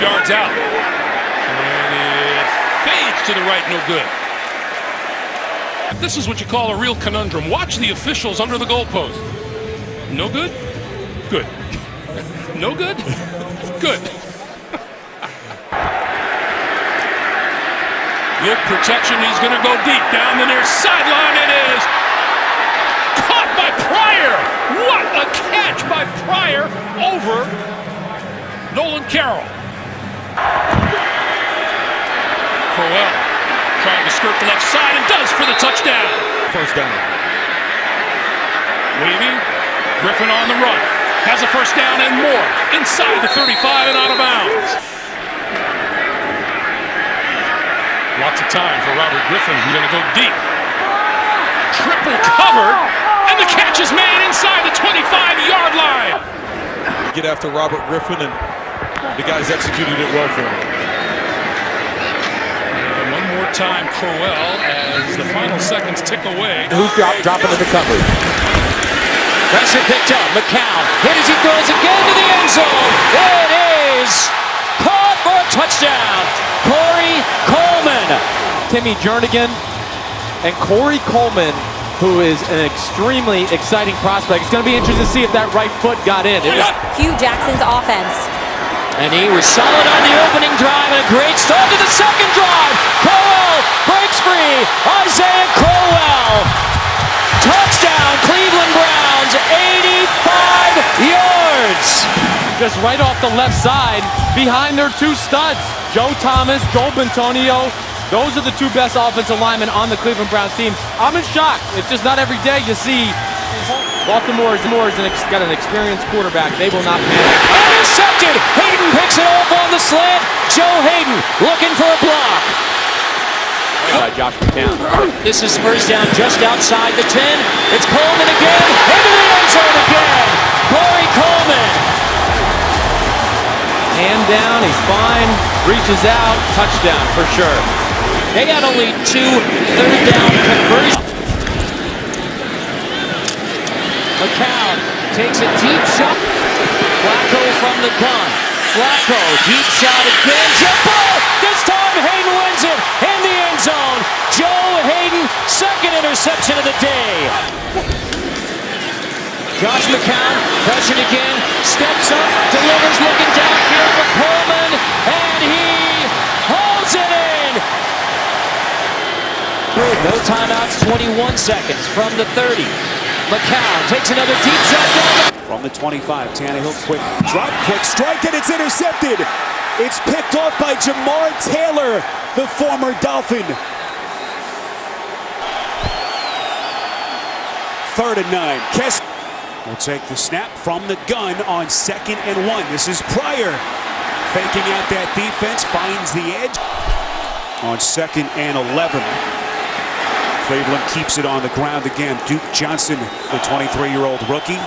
Yards out, and it fades to the right, no good. This is what you call a real conundrum. Watch the officials under the goalpost. No good? Good. No good? Good. Good protection. He's going to go deep down the near sideline. It is caught by Pryor. What a catch by Pryor over Nolan Carroll. Crowell trying to skirt the left side and does for the touchdown. First down. Waving. Griffin on the run. Has a first down and more. Inside the 35 and out of bounds. Lots of time for Robert Griffin. He's going to go deep. Triple covered. And the catch is made inside the 25-yard line. Get after Robert Griffin, and the guys executed it well for him. And one more time, Crowell, as the final seconds tick away. Who's dropping into coverage? Pressure picked up. McCown hit as he throws again to the end zone. It is caught for a touchdown. Corey Coleman. Timmy Jernigan and Corey Coleman, who is an extremely exciting prospect. It's going to be interesting to see if that right foot got in. Hugh Jackson's offense. And he was solid on the opening drive, and a great start to the second drive. Crowell breaks free. Isaiah Crowell. Touchdown, Cleveland Browns, 85 yards. Just right off the left side, behind their two studs, Joe Thomas, Joel Bentonio. Those are the two best offensive linemen on the Cleveland Browns team. I'm in shock. It's just not every day you see Baltimore has got an experienced quarterback. They will not panic. Intercepted. Hayden picks it off on the slant. Joe Hayden looking for a block. By Josh McCown. This is first down just outside the 10. It's Coleman again. Into the end zone again. Corey Coleman. Hand down, he's fine. Reaches out. Touchdown for sure. They had only 2 third-down conversions. McCown takes a deep shot. Flacco from the gun. Flacco, deep shot again. Jump ball! This time Hayden wins it in the end zone. Joe Hayden, second interception of the day. Josh McCown, pressured again, steps up, delivers, looking downfield for Coleman, and he holds it in. No timeouts, 21 seconds from the 30. McCown takes another deep shot down. From the 25, Tannehill, quick drop, quick strike, and it's intercepted. It's picked off by Jamar Taylor, the former Dolphin. 3rd and 9. Kessler will take the snap from the gun on 2nd and 1. This is Pryor faking out that defense, finds the edge on 2nd and 11. Cleveland keeps it on the ground again. Duke Johnson, the 23-year-old rookie,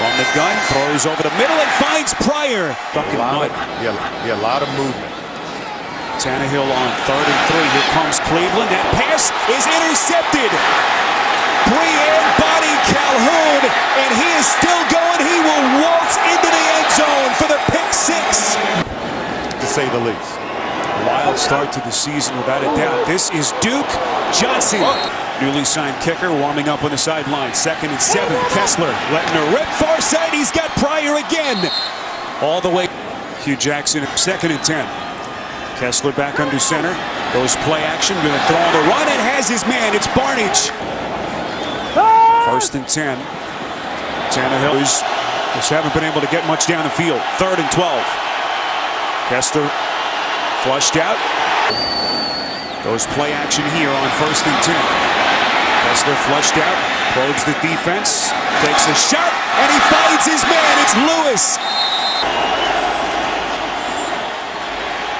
from the gun, throws over the middle and finds Pryor. A lot of movement. Tannehill on 3rd and 3. Here comes Cleveland. That pass is intercepted. Brian Body Calhoun, and he is still going. He will waltz into the end zone for the pick 6. To say the least. Wild start to the season without a doubt. This is Duke Johnson, newly signed kicker, warming up on the sideline. 2nd and 7. Kessler letting her rip far side. He's got Pryor again. All the way. Hugh Jackson, 2nd and 10. Kessler back under center. Goes play action. Going to throw on the run and has his man. It's Barnage. 1st and 10. Tannehill just haven't been able to get much down the field. 3rd and 12. Kessler flushed out. Goes play action here on 1st and 10. Kessler flushed out, probes the defense, takes a shot, and he finds his man. It's Lewis.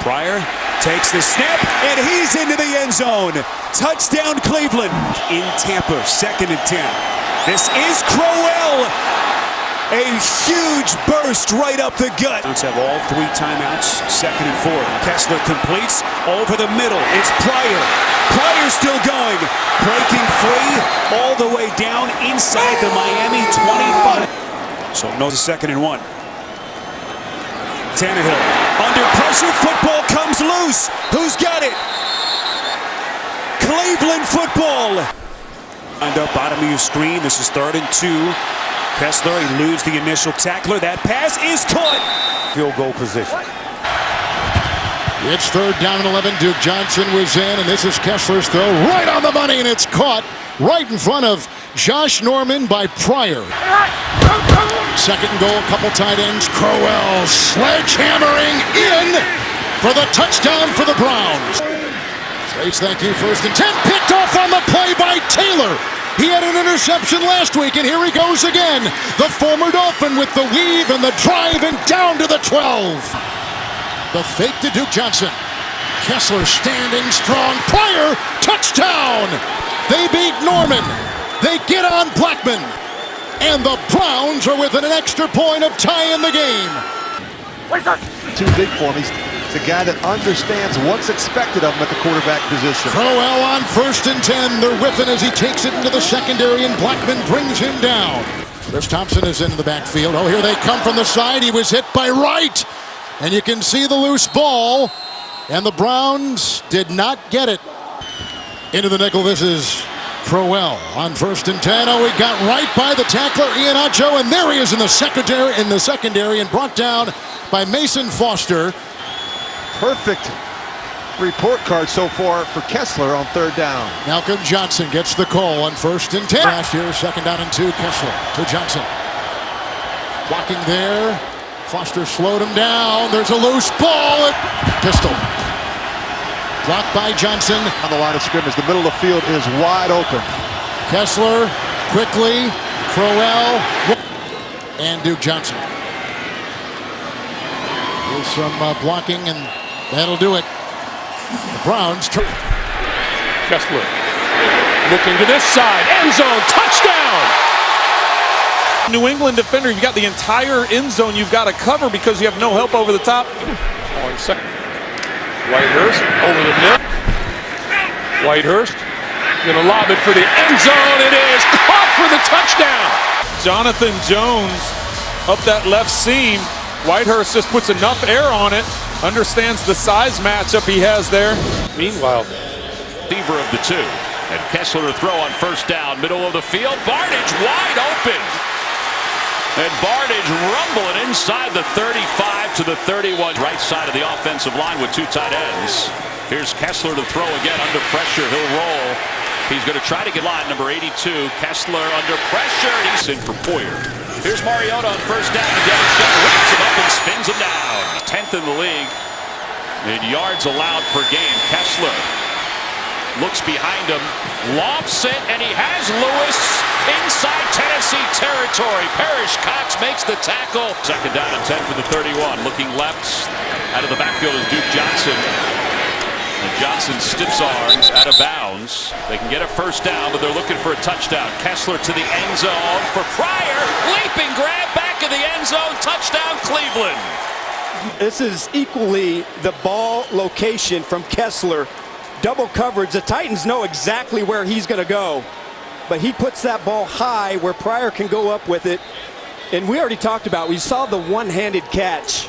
Pryor takes the snap, and he's into the end zone. Touchdown Cleveland in Tampa, 2nd and 10. This is Crowell. A huge burst right up the gut. Let's have all 3 timeouts. 2nd and 4. Kessler completes over the middle. It's Pryor. Pryor still going. Breaking free all the way down inside the Miami 25. So no 2nd and 1. Tannehill under pressure. Football comes loose. Who's got it? Cleveland football. And up bottom of your screen. This is 3rd and 2. Kessler eludes the initial tackler. That pass is caught. Field goal position. It's 3rd down and 11. Duke Johnson was in, and this is Kessler's throw right on the money, and it's caught right in front of Josh Norman by Pryor. 2nd and goal, a couple tight ends. Crowell sledgehammering in for the touchdown for the Browns. Trace, thank you. 1st and 10, picked off on the play by Taylor. He had an interception last week, and here he goes again. The former Dolphin with the weave and the drive and down to the 12. The fake to Duke Johnson. Kessler standing strong. Pryor, touchdown! They beat Norman. They get on Blackman. And the Browns are within an extra point of tying the game. Too big for him. He's a guy that understands what's expected of him at the quarterback position. Crowell on 1st and 10. They're whipping as he takes it into the secondary, and Blackman brings him down. Chris Thompson is into the backfield. Oh, here they come from the side. He was hit by Wright. And you can see the loose ball. And the Browns did not get it. Into the nickel, this is Crowell on 1st and 10. Oh, he got right by the tackler, Ian Acho, and there he is in the secondary and brought down by Mason Foster. Perfect report card so far for Kessler on 3rd down. Malcolm Johnson gets the call on 1st and 10. Last year, 2nd down and 2. Kessler to Johnson. Blocking there. Foster slowed him down. There's a loose ball. Pistol. Blocked by Johnson. On the line of scrimmage, the middle of the field is wide open. Kessler quickly. Crowell and Duke Johnson. There's some blocking, and that'll do it. The Browns. Kessler looking to this side. End zone. Touchdown. New England defender, you've got the entire end zone you've got to cover because you have no help over the top. 1 second. Whitehurst over the middle. Whitehurst going to lob it for the end zone. It is caught for the touchdown. Jonathan Jones up that left seam. Whitehurst just puts enough air on it, understands the size matchup he has there. Meanwhile, Receiver of the 2. And Kessler to throw on 1st down, middle of the field. Bardage wide open. And Bardage rumbling inside the 35 to the 31. Right side of the offensive line with 2 tight ends. Here's Kessler to throw again under pressure. He'll roll. He's going to try to get line number 82. Kessler under pressure. And he's in for Poyer. Here's Mariota on 1st down. Again, whips him up and spins him down. 10th in the league in yards allowed per game. Kessler looks behind him, lofts it, and he has Lewis inside Tennessee territory. Parrish Cox makes the tackle. 2nd down and 10 for the 31. Looking left out of the backfield is Duke Johnson. And Johnson stiffs arms out of bounds. They can get a 1st down, but they're looking for a touchdown. Kessler to the end zone for Pryor. Leaping grab back in the end zone. Touchdown Cleveland. This is equally the ball location from Kessler. Double coverage. The Titans know exactly where he's going to go. But he puts that ball high where Pryor can go up with it. And we already talked about, we saw the one-handed catch.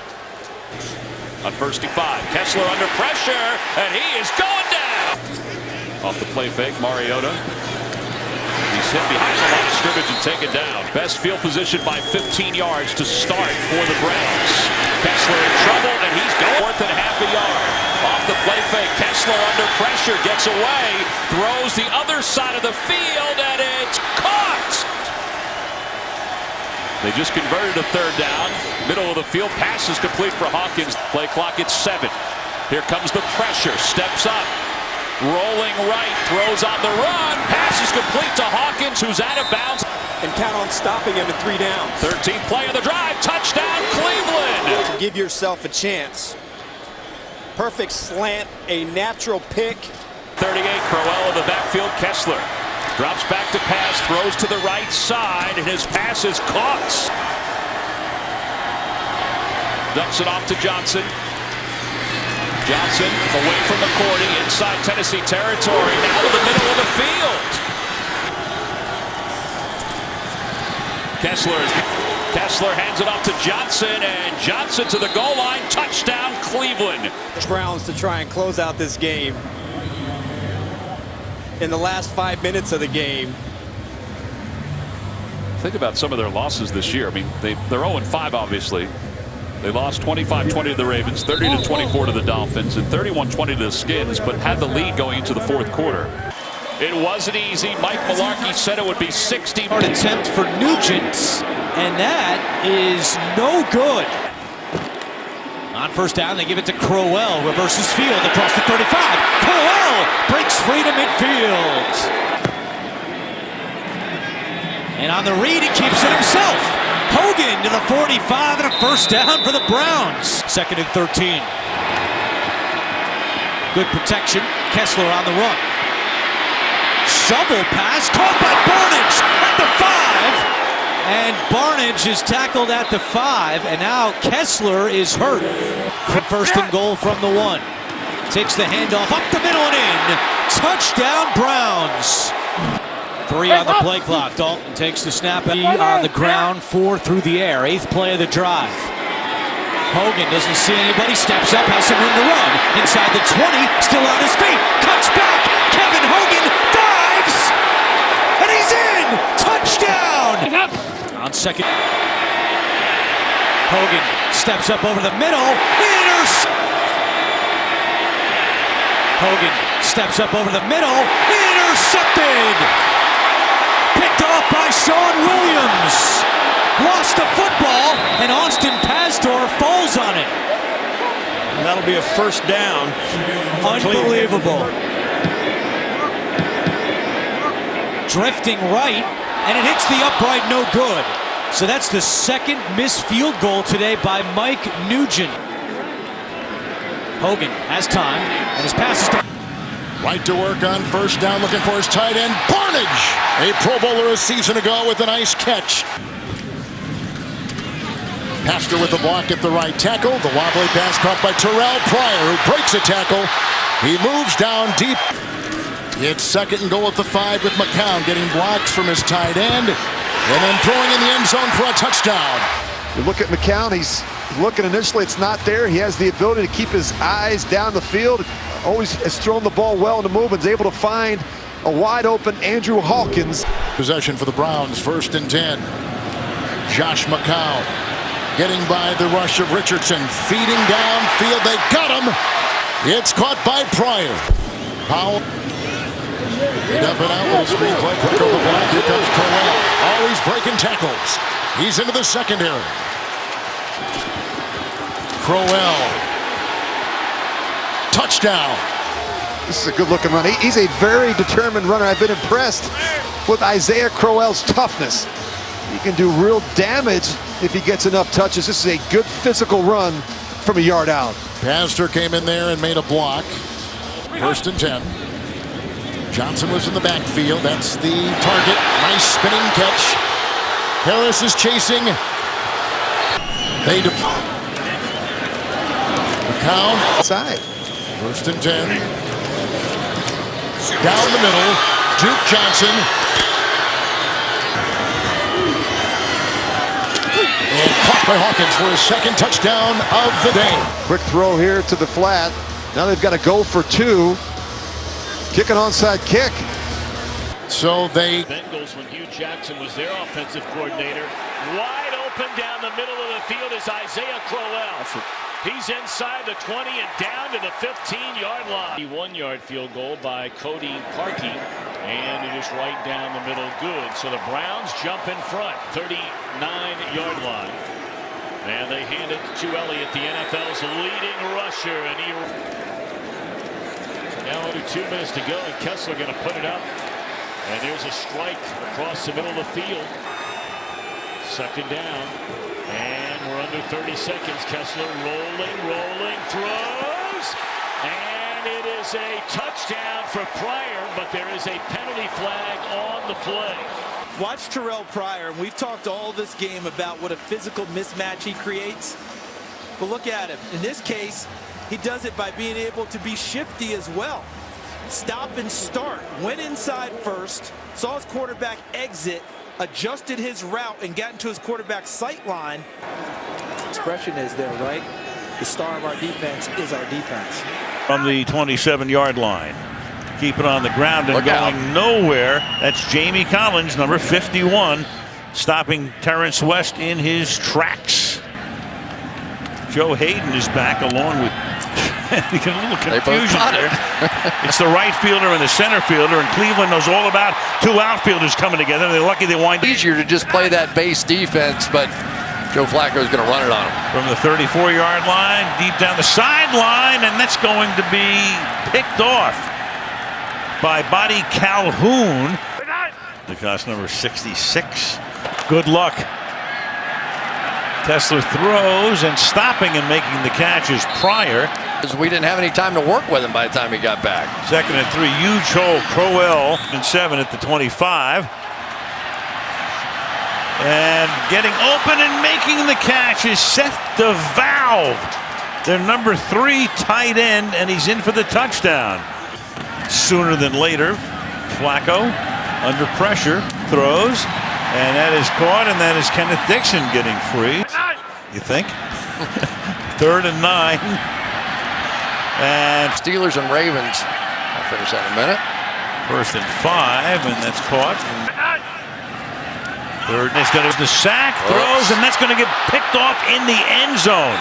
On 1st and 5, Kessler under pressure, and he is going down. Off the play fake, Mariota. He's hit behind the line of scrimmage and taken down. Best field position by 15 yards to start for the Browns. Kessler in trouble, and he's going 4th and half a yard. Off the play fake, Kessler under pressure, gets away, throws the other side of the field, and it's caught! They just converted a 3rd down. Middle of the field, pass is complete for Hawkins. Play clock at 7. Here comes the pressure, steps up. Rolling right, throws on the run. Pass is complete to Hawkins, who's out of bounds. And count on stopping him at 3 down. 13th play of the drive, touchdown Cleveland! Give yourself a chance. Perfect slant, a natural pick. 38, Crowell in the backfield, Kessler. Drops back to pass, throws to the right side, and his pass is caught. Dumps it off to Johnson. Johnson away from McCourty, inside Tennessee territory, now to the middle of the field. Kessler hands it off to Johnson, and Johnson to the goal line. Touchdown, Cleveland. Browns to try and close out this game. In the last 5 minutes of the game. Think about some of their losses this year. I mean, they're 0-5, obviously. They lost 25-20 to the Ravens, 30-24 to the Dolphins, and 31-20 to the Skins, but had the lead going into the fourth quarter. It wasn't easy. Mike Mularkey said it would be 60. Attempt for Nugent, and that is no good. On first down, they give it to Crowell. Reverses field across the 35. Crowell breaks free to midfield. And on the read, he keeps it himself. Hogan to the 45 and a first down for the Browns. 2nd and 13. Good protection. Kessler on the run. Shovel pass caught by Barnidge at the 5. And Barnidge is tackled at the 5. And now Kessler is hurt. 1st and goal from the 1. Takes the handoff up the middle and in. Touchdown Browns. 3 on the play clock. Dalton takes the snap on the ground, 4 through the air. 8th play of the drive. Hogan doesn't see anybody, steps up, has some room to run. Inside the 20, still on his feet. Cuts back. Kevin Hogan dives. And he's in. Touchdown. On 2nd. Hogan steps up over the middle. Hogan steps up over the middle. Intercepted. Picked off by Sean Williams. Lost the football, and Austin Pastor falls on it. And that'll be a first down. Unbelievable. Drifting right, and it hits the upright, no good. So that's the 2nd missed field goal today by Mike Nugent. Hogan has time, and his pass is to... Right to work on first down, looking for his tight end, Barnidge. A Pro Bowler a season ago with a nice catch. Pastor with the block at the right tackle. The wobbly pass caught by Terrell Pryor, who breaks a tackle. He moves down deep. It's 2nd and goal at the 5 with McCown getting blocks from his tight end. And then throwing in the end zone for a touchdown. You look at McCown, he's looking initially, it's not there. He has the ability to keep his eyes down the field. Always has thrown the ball well in the move and is able to find a wide open Andrew Hawkins. Possession for the Browns, 1st and 10. Josh McCown getting by the rush of Richardson, feeding downfield. They got him. It's caught by Pryor. Powell. They dump it out with a screenplay. Quick over the block. Here comes Crowell. Always breaking tackles. He's into the secondary. Crowell. Touchdown. This is a good looking run. He's a very determined runner. I've been impressed with Isaiah Crowell's toughness. He can do real damage if he gets enough touches. This is a good physical run from a yard out. Pastor came in there and made a block. 1st and 10. Johnson was in the backfield. That's the target. Nice spinning catch. Harris is chasing. McCown. Side. 1st and 10. Down the middle. Duke Johnson. And caught by Hawkins for his 2nd touchdown of the day. Quick throw here to the flat. Now they've got to go for 2. Kick an onside kick. So they... Bengals when Hugh Jackson was their offensive coordinator. Wide open down the middle of the field is Isaiah Crowell. He's inside the 20 and down to the 15-yard line. 1-yard field goal by Cody Parkey, and it is right down the middle, good. So the Browns jump in front, 39-yard line. And they hand it to Elliott, the NFL's leading rusher. And now under 2 minutes to go, and Kessler going to put it up. And there's a strike across the middle of the field. 2nd down. And we're under 30 seconds. Kessler rolling, throws. And it is a touchdown for Pryor, but there is a penalty flag on the play. Watch Terrell Pryor, and we've talked all this game about what a physical mismatch he creates. But look at him. In this case, he does it by being able to be shifty as well. Stop and start. Went inside first, saw his quarterback exit, adjusted his route, and got into his quarterback's sight line. Expression is there, right? The star of our defense is our defense. From the 27-yard line. Keep it on the ground and going nowhere. That's Jamie Collins, number 51, stopping Terrence West in his tracks. Joe Hayden is back along with a little confusion there. It's the right fielder and the center fielder, and Cleveland knows all about two outfielders coming together. They're lucky they wind up. Easier to just play that base defense, but Joe Flacco is going to run it on him. From the 34-yard line, deep down the sideline, and that's going to be picked off by Buddy Calhoun. The cost number 66. Good luck. Kessler throws, and stopping and making the catch is Pryor. Because we didn't have any time to work with him by the time he got back. 2nd and 3, huge hole. Crowell and 7 at the 25. And getting open and making the catch is Seth DeValve, their number 3 tight end, and he's in for the touchdown. Sooner than later, Flacco under pressure throws, and that is caught, and that is Kenneth Dixon getting free. You think? 3rd and 9. And Steelers and Ravens. I'll finish that in a minute. 1st and 5, and that's caught. 3rd, and it's going to the sack, throws, and that's going to get picked off in the end zone.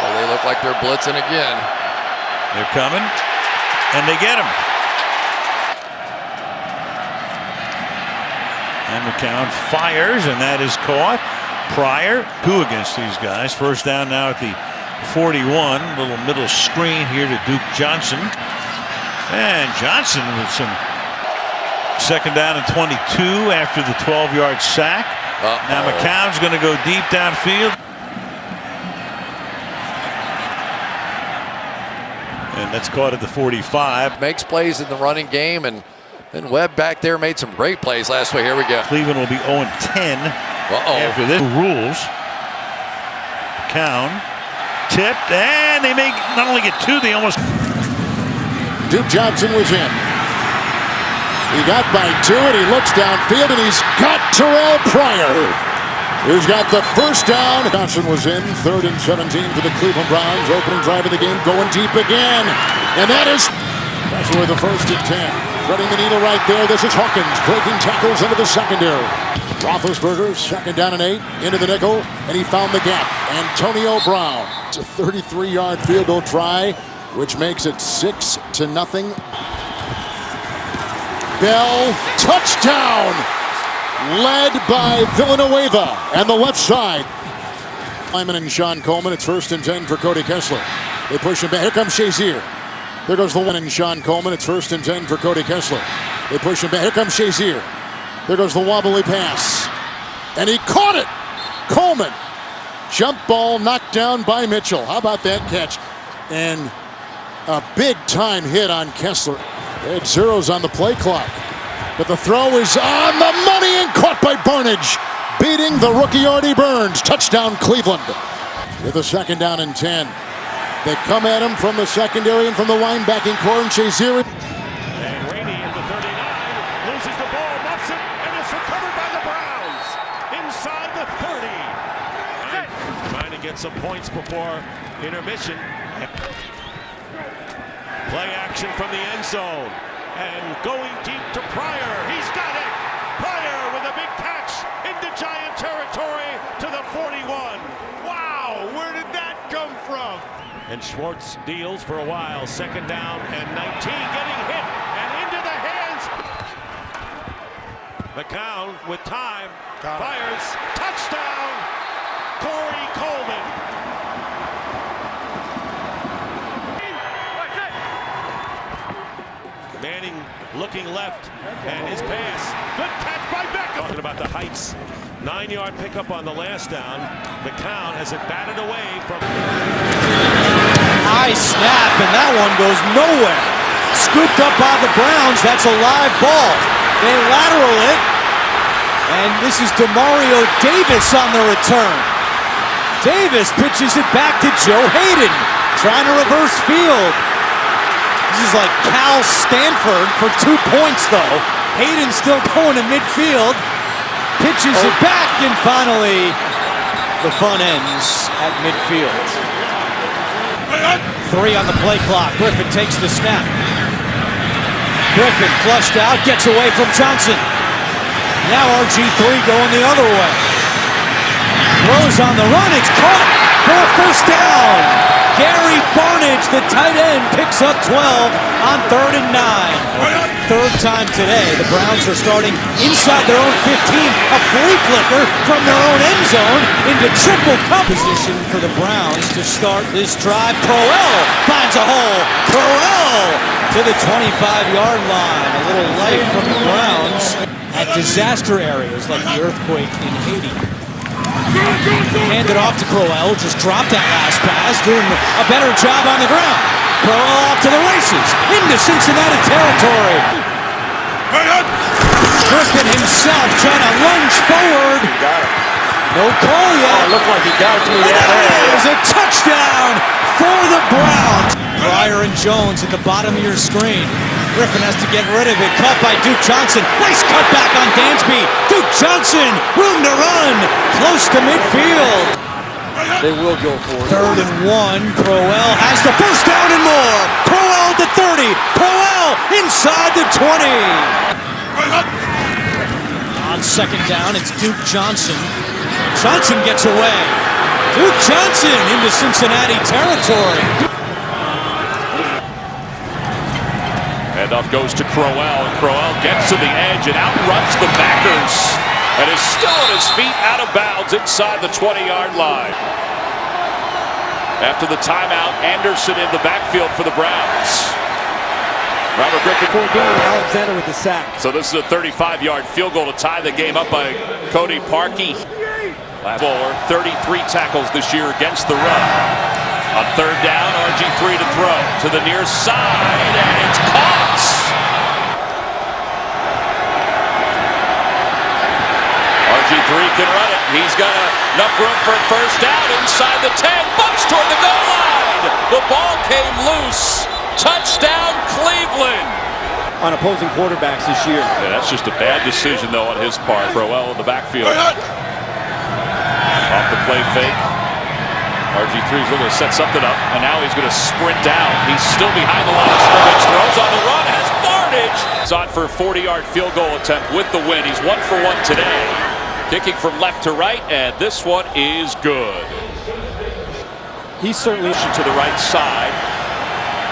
Well, they look like they're blitzing again. They're coming, and they get him. And McCown fires, and that is caught. Pryor, 2 against these guys. 1st down now at the 41. Little middle screen here to Duke Johnson. And Johnson with some 2nd down and 22 after the 12-yard sack. Now McCown's going to go deep downfield. And that's caught at the 45. Makes plays in the running game, and then Webb back there made some great plays last week. Here we go. Cleveland will be 0-10 after this. Rules. McCown tipped, and they may not only get 2, they almost. Duke Johnson was in. He got by 2, and he looks downfield, and he's got Terrell Pryor, who's got the 1st down. Johnson was in. 3rd and 17 for the Cleveland Browns. Opening drive of the game, going deep again. And that's where the 1st and 10. Threading the needle right there. This is Hawkins breaking tackles into the secondary. Roethlisberger, 2nd down and 8, into the nickel, and he found the gap. Antonio Brown. It's a 33-yard field goal try, which makes it 6-0. Bell, touchdown! Led by Villanueva and the left side. Lyman and Sean Coleman. It's 1st and 10 for Cody Kessler. They push him back. Here comes Shazier. There goes the one and Sean Coleman. It's 1st and 10 for Cody Kessler. They push him back. Here comes Shazier. There goes the wobbly pass. And he caught it. Coleman. Jump ball knocked down by Mitchell. How about that catch? And a big time hit on Kessler. They had zeros on the play clock. But the throw is on the money and caught by Barnage. Beating the rookie Artie Burns. Touchdown Cleveland. With a 2nd down and 10. They come at him from the secondary and from the linebacking core, and Shazier. And Rainey at the 39 loses the ball, muffs it, and it's recovered by the Browns inside the 30. Trying to get some points before intermission. Play action from the end zone, and going deep to Pryor. He's got it. Pryor with a big catch into Giant territory to the 41. Wow, where did that come from? And Schwartz deals for a while. 2nd down and 19, getting hit and into the hands. McCown with time, fires, touchdown, Corey Coleman. Manning looking left, and his pass. Good catch by Beckham. Talking about the heights. 9-yard pickup on the last down. McCown has it batted away from. High snap, and that one goes nowhere. Scooped up by the Browns. That's a live ball. They lateral it, and this is Demario Davis on the return. Davis pitches it back to Joe Hayden, trying to reverse field. This is like Cal Stanford for 2 points, though. Hayden still going to midfield, pitches it back, and finally the fun ends at midfield. 3 on the play clock. Griffin takes the snap. Griffin flushed out, gets away from Johnson. Now RG3 going the other way. Throws on the run, it's caught for a first down. Gary Barnidge, the tight end, picks up 12 on 3rd and 9. Third time today, the Browns are starting inside their own 15. A flea flicker from their own end zone into triple coverage position for the Browns to start this drive. Crowell finds a hole. Crowell to the 25-yard line. A little light from the Browns at disaster areas like the earthquake in Haiti. Handed off to Crowell, just dropped that last pass, doing a better job on the ground. Crowell off to the races, into Cincinnati territory. Griffin himself trying to lunge forward. No call yet. Looked like he got it to me. There's a touchdown for the Browns. Pryor and Jones at the bottom of your screen. Griffin has to get rid of it. Caught by Duke Johnson. Nice cutback on Dansby. Duke Johnson, room to run. Close to midfield. They will go for it. 3rd and 1. Crowell has the first down and more. Crowell at the 30. Crowell inside the 20. On 2nd down, it's Duke Johnson. Johnson gets away. Duke Johnson into Cincinnati territory. Handoff goes to Crowell, and Crowell gets to the edge and outruns the backers and is still on his feet out of bounds inside the 20-yard line. After the timeout, Anderson in the backfield for the Browns. Robert Griffin. Alexander with the sack. So this is a 35-yard field goal to tie the game up by Cody Parkey. Bowler, 33 tackles this year against the run. On 3rd down, RG3 to throw to the near side, and it's caught. RG3 can run it. He's got enough room for a first down inside the 10. Bumps toward the goal line. The ball came loose. Touchdown, Cleveland. On opposing quarterbacks this year. Yeah, that's just a bad decision, though, on his part. Crowell in the backfield. Off the play fake. RG3 is looking to set something up, and now he's going to sprint out. He's still behind the line of scrimmage. Throws on the run, has Barnidge. He's on for a 40-yard field goal attempt with the win. He's 1 for 1 today. Kicking from left to right, and this one is good. He's certainly to the right side.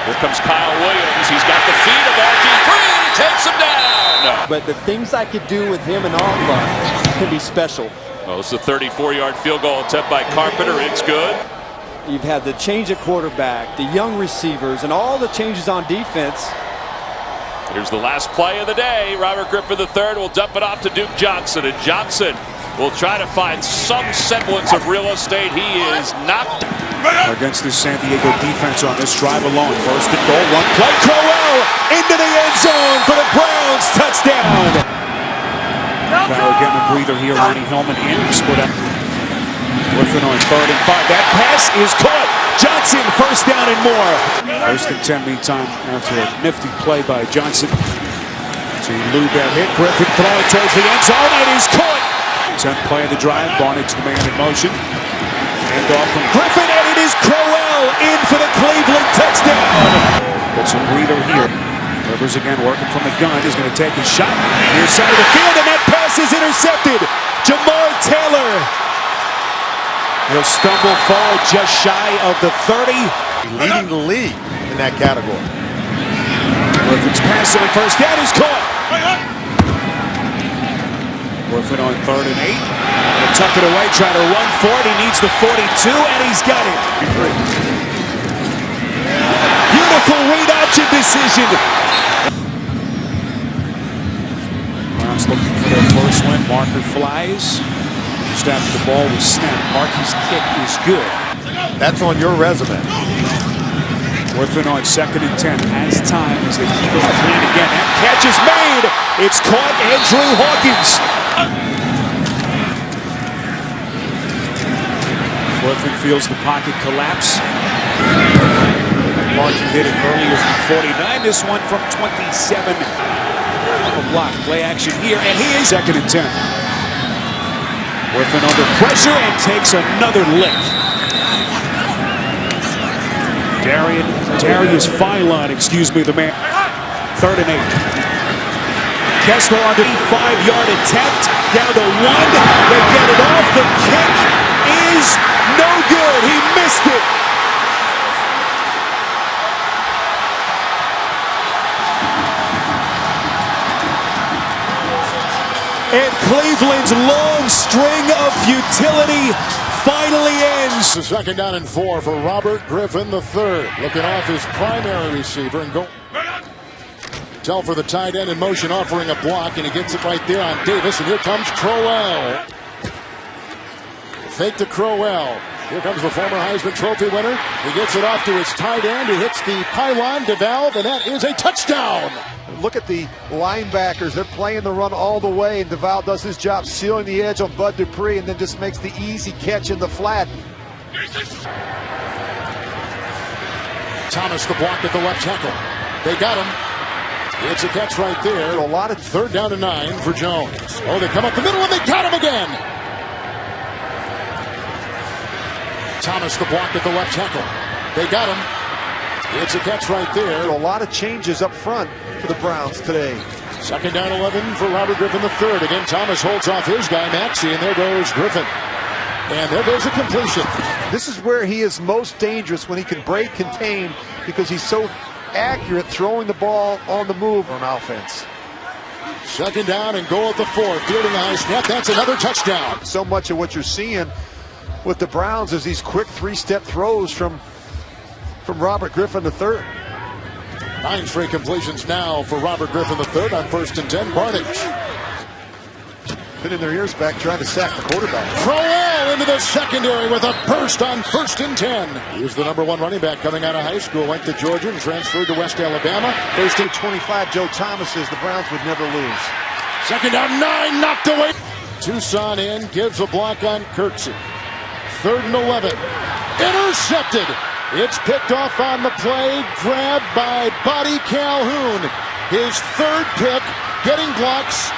Here comes Kyle Williams. He's got the feet of RG3, and he takes him down. But the things I could do with him and Ogba can be special. Well, it's a 34-yard field goal attempt by Carpenter. It's good. You've had the change at quarterback, the young receivers, and all the changes on defense. Here's the last play of the day. Robert Griffin III will dump it off to Duke Johnson, and Johnson will try to find some semblance of real estate. He is knocked against the San Diego defense on this drive alone. 1st and goal, 1 play. Crowell into the end zone for the Browns. Touchdown. Farrell getting a breather here. Ronnie Hillman in. Split up. Griffin on 3rd and 5. That pass is caught. Johnson, first down and more. 1st and 10 meantime after a nifty play by Johnson. To elude that hit. Griffin throwing towards the end zone, and he's caught. 10th play of the drive. Barnidge, the man in motion. Hand off from Griffin, and it is Crowell in for the Cleveland touchdown. Gets a breather here. Rivers again working from the gun. Is going to take a shot near side of the field, and that pass is intercepted. Jamar Taylor. He'll stumble, fall just shy of the 30. Leading the league in that category. Griffin's pass on 1st down is caught. Griffin on 3rd and 8. He'll tuck it away, try to run for it. He needs the 42, and he's got it. Beautiful read option decision. Browns looking for their first win. Marker flies. Just after the ball was snapped. Markey's kick is good. That's on your resume. Griffin on 2nd and 10. Has time as they keep it clean again. That catch is made. It's caught. Andrew Hawkins. Griffin feels the pocket collapse. Martin hit it earlier from 49. This one from 27. A block, play action here, and he is 2nd and 10. Griffin under pressure and takes another lick. Darius Philon, the man. 3rd and 8. Kessler on the 5-yard attempt, down to 1. They get it off. The kick is no good. He missed it. And Cleveland's long string of futility finally ends. The 2nd down and 4 for Robert Griffin III. Looking off his primary receiver and go. Tell for the tight end in motion, offering a block, and he gets it right there on Davis. And here comes Crowell. Fake to Crowell. Here comes the former Heisman Trophy winner. He gets it off to his tight end. He hits the pylon, DeValve, and that is a touchdown. Look at the linebackers. They're playing the run all the way, and DeValve does his job sealing the edge on Bud Dupree and then just makes the easy catch in the flat. Thomas the block at the left tackle. They got him. It's a catch right there. A lot of 3rd down and 9 for Jones. Oh, they come up the middle and they got him again. Thomas the block at the left tackle. They got him. It's a catch right there. A lot of changes up front for the Browns today. 2nd down 11 for Robert Griffin III. Again, Thomas holds off his guy, Maxey, and there goes Griffin. And there goes a completion. This is where he is most dangerous, when he can break contain, because he's so accurate throwing the ball on the move on offense. 2nd down and goal at the 4. Fielding a high snap. That's another touchdown. So much of what you're seeing with the Browns is these quick 3-step throws from Robert Griffin III. 9 straight completions now for Robert Griffin III on 1st and 10. Barnage. Putting their ears back, trying to sack the quarterback. Crowell into the secondary with a burst on 1st and 10. He's the #1 running back coming out of high school. Went to Georgia and transferred to West Alabama. 1st and 25, Joe Thomas says the Browns would never lose. 2nd down 9, knocked away. Tucson in, gives a block on Kirksey. 3rd and 11. Intercepted. It's picked off on the play, grabbed by Buddy Calhoun. His 3rd pick, getting blocks.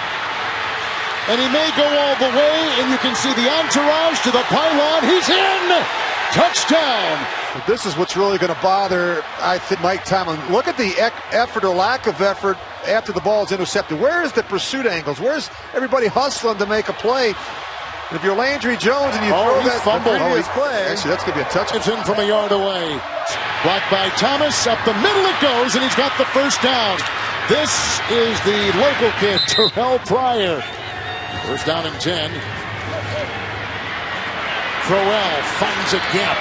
And he may go all the way, and you can see the entourage to the pylon. He's in! Touchdown! But this is what's really going to bother, I think, Mike Tomlin. Look at the effort or lack of effort after the ball is intercepted. Where is the pursuit angles? Where's everybody hustling to make a play? If you're Landry Jones and you throw that fumble. previous play, actually, that's going to be a touchdown. It's in from a yard away. Blocked by Thomas. Up the middle it goes, and he's got the 1st down. This is the local kid, Terrell Pryor. 1st down and 10. Crowell finds a gap.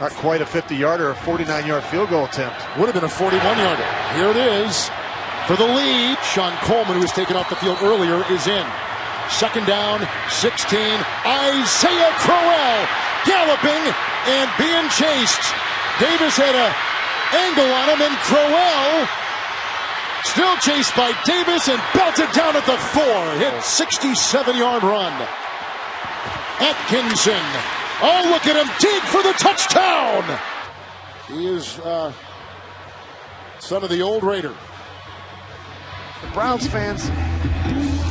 Not quite a 50-yarder, a 49-yard field goal attempt. Would have been a 41-yarder. Here it is for the lead. Sean Coleman, who was taken off the field earlier, is in. 2nd down, 16. Isaiah Crowell galloping and being chased. Davis had an angle on him, and Crowell still chased by Davis and belted down at the 4. Hit 67-yard run. Atkinson. Oh, look at him dig for the touchdown. He is son of the old Raider. The Browns fans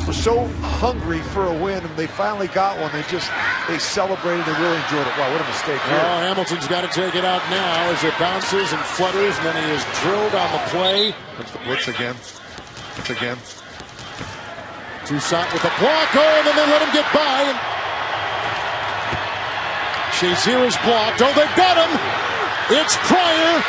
were so hungry for a win, and they finally got one. They celebrated. They really enjoyed it. Wow, what a mistake here. Oh, Hamilton's got to take it out now as it bounces and flutters, and then he is drilled on the play. That's the blitz again. Blitz again. Toussaint with a block. Oh, and then they let him get by. Shazier is blocked. Oh, they've got him. It's Pryor.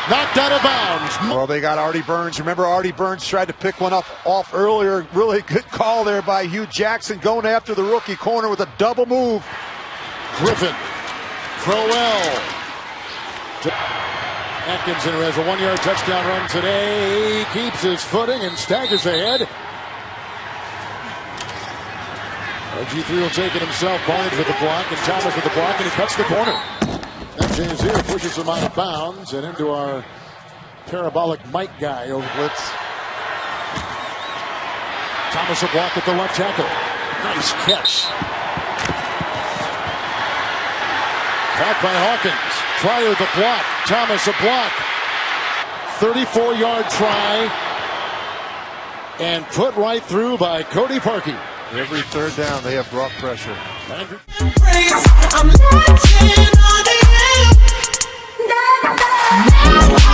Knocked out of bounds. Well, they got Artie Burns. Remember, Artie Burns tried to pick one off earlier. Really good call there by Hugh Jackson, going after the rookie corner with a double move. Griffin. Crowell. Atkinson, who has a 1-yard touchdown run today, keeps his footing and staggers ahead. RG3 will take it himself. Barnes with the block, and Thomas with the block, and he cuts the corner. And Shazier pushes him out of bounds and into our parabolic Mike guy over blitz. Thomas a block at the left tackle. Nice catch. Caught by Hawkins. Pryor the block. Thomas a block. 34-yard try. And put right through by Cody Parkey. Every third down, they have brought pressure. I'm latching on to you. Now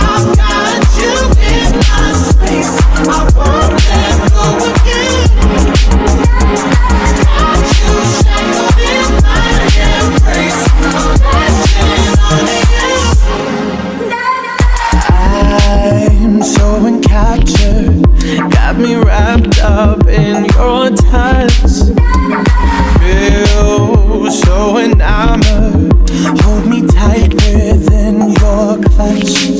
I've got you in my space. I won't let go again. Got you shackled in my embrace. I'm latching on to you. I'm so encaptured. Got me wrapped up in your touch. Feel so enamored. Hold me tight within your clutch.